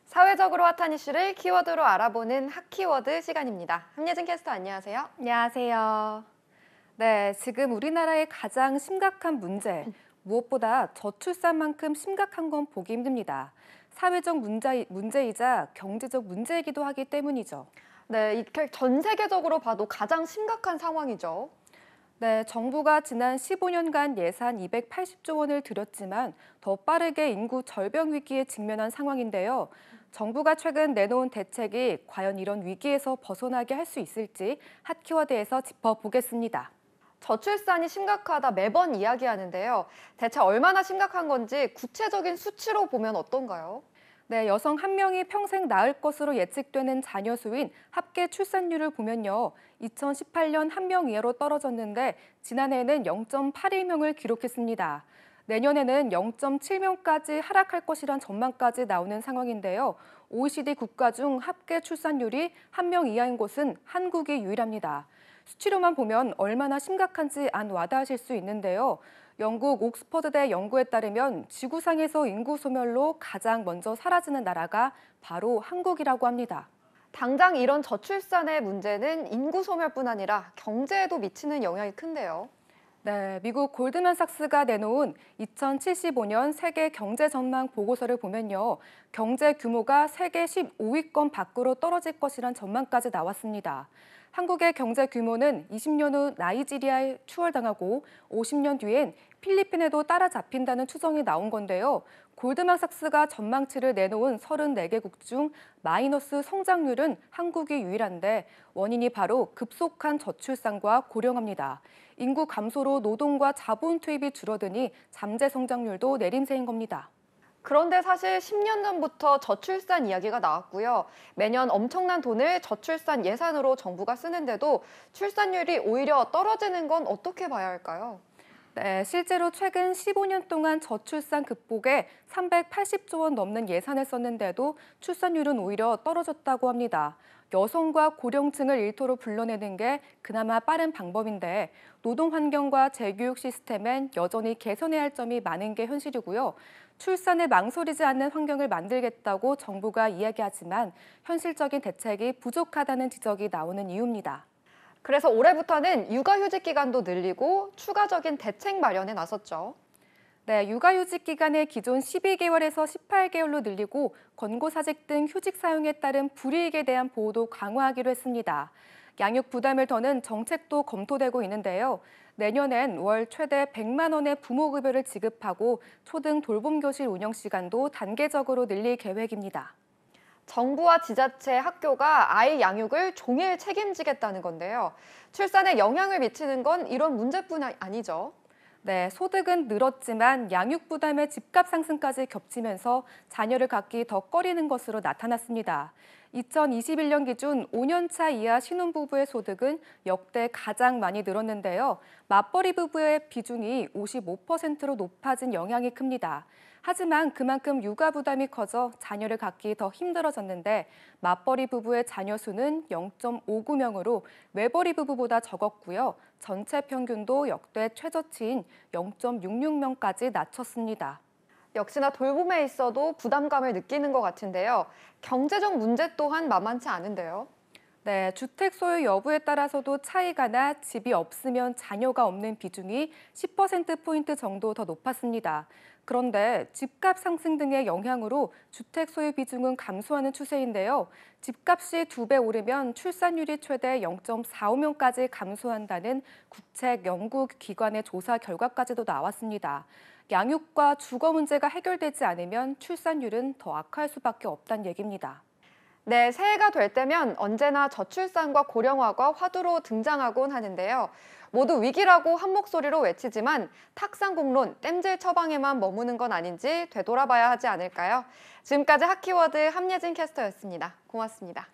사회적으로 핫한 이슈를 키워드로 알아보는 핫키워드 시간입니다. 함예진 캐스터 안녕하세요. 안녕하세요. 네, 지금 우리나라의 가장 심각한 문제, 무엇보다 저출산만큼 심각한 건 보기 힘듭니다. 사회적 문제이자 경제적 문제이기도 하기 때문이죠. 네, 이렇게 전 세계적으로 봐도 가장 심각한 상황이죠. 네, 정부가 지난 15년간 예산 280조 원을 들였지만 더 빠르게 인구 절병 위기에 직면한 상황인데요. 정부가 최근 내놓은 대책이 과연 이런 위기에서 벗어나게 할 수 있을지 핫키워드에서 짚어보겠습니다. 저출산이 심각하다 매번 이야기하는데요. 대체 얼마나 심각한 건지 구체적인 수치로 보면 어떤가요? 네, 여성 한 명이 평생 낳을 것으로 예측되는 자녀 수인 합계 출산율을 보면요. 2018년 한 명 이하로 떨어졌는데 지난해에는 0.81명을 기록했습니다. 내년에는 0.7명까지 하락할 것이란 전망까지 나오는 상황인데요. OECD 국가 중 합계 출산율이 한 명 이하인 곳은 한국이 유일합니다. 수치로만 보면 얼마나 심각한지 안 와닿으실 수 있는데요. 영국 옥스퍼드대 연구에 따르면 지구상에서 인구 소멸로 가장 먼저 사라지는 나라가 바로 한국이라고 합니다. 당장 이런 저출산의 문제는 인구 소멸뿐 아니라 경제에도 미치는 영향이 큰데요. 네, 미국 골드만삭스가 내놓은 2075년 세계 경제 전망 보고서를 보면요. 경제 규모가 세계 15위권 밖으로 떨어질 것이란 전망까지 나왔습니다. 한국의 경제 규모는 20년 후 나이지리아에 추월당하고 50년 뒤엔 필리핀에도 따라잡힌다는 추정이 나온 건데요. 골드만삭스가 전망치를 내놓은 34개국 중 마이너스 성장률은 한국이 유일한데 원인이 바로 급속한 저출산과 고령화입니다. 인구 감소로 노동과 자본 투입이 줄어드니 잠재 성장률도 내림세인 겁니다. 그런데 사실 10년 전부터 저출산 이야기가 나왔고요. 매년 엄청난 돈을 저출산 예산으로 정부가 쓰는데도 출산율이 오히려 떨어지는 건 어떻게 봐야 할까요? 네, 실제로 최근 15년 동안 저출산 극복에 380조 원 넘는 예산을 썼는데도 출산율은 오히려 떨어졌다고 합니다. 여성과 고령층을 일터로 불러내는 게 그나마 빠른 방법인데 노동 환경과 재교육 시스템엔 여전히 개선해야 할 점이 많은 게 현실이고요. 출산을 망설이지 않는 환경을 만들겠다고 정부가 이야기하지만 현실적인 대책이 부족하다는 지적이 나오는 이유입니다. 그래서 올해부터는 육아휴직 기간도 늘리고 추가적인 대책 마련에 나섰죠. 네, 육아휴직 기간을 기존 12개월에서 18개월로 늘리고 권고사직 등 휴직 사용에 따른 불이익에 대한 보호도 강화하기로 했습니다. 양육 부담을 더는 정책도 검토되고 있는데요. 내년엔 월 최대 100만 원의 부모급여를 지급하고 초등 돌봄교실 운영 시간도 단계적으로 늘릴 계획입니다. 정부와 지자체, 학교가 아이 양육을 종일 책임지겠다는 건데요. 출산에 영향을 미치는 건 이런 문제뿐 아니죠. 네, 소득은 늘었지만 양육 부담의 집값 상승까지 겹치면서 자녀를 갖기 더 꺼리는 것으로 나타났습니다. 2021년 기준 5년차 이하 신혼부부의 소득은 역대 가장 많이 늘었는데요. 맞벌이 부부의 비중이 55%로 높아진 영향이 큽니다. 하지만 그만큼 육아 부담이 커져 자녀를 갖기 더 힘들어졌는데 맞벌이 부부의 자녀 수는 0.59명으로 외벌이 부부보다 적었고요. 전체 평균도 역대 최저치인 0.66명까지 낮췄습니다. 역시나 돌봄에 있어도 부담감을 느끼는 것 같은데요. 경제적 문제 또한 만만치 않은데요. 네, 주택 소유 여부에 따라서도 차이가 나 집이 없으면 자녀가 없는 비중이 10%포인트 정도 더 높았습니다. 그런데 집값 상승 등의 영향으로 주택 소유 비중은 감소하는 추세인데요. 집값이 2배 오르면 출산율이 최대 0.45명까지 감소한다는 국책 연구기관의 조사 결과까지도 나왔습니다. 양육과 주거 문제가 해결되지 않으면 출산율은 더 악화할 수밖에 없다는 얘기입니다. 네, 새해가 될 때면 언제나 저출산과 고령화가 화두로 등장하곤 하는데요. 모두 위기라고 한 목소리로 외치지만 탁상공론, 땜질 처방에만 머무는 건 아닌지 되돌아봐야 하지 않을까요? 지금까지 핫키워드 함예진 캐스터였습니다. 고맙습니다.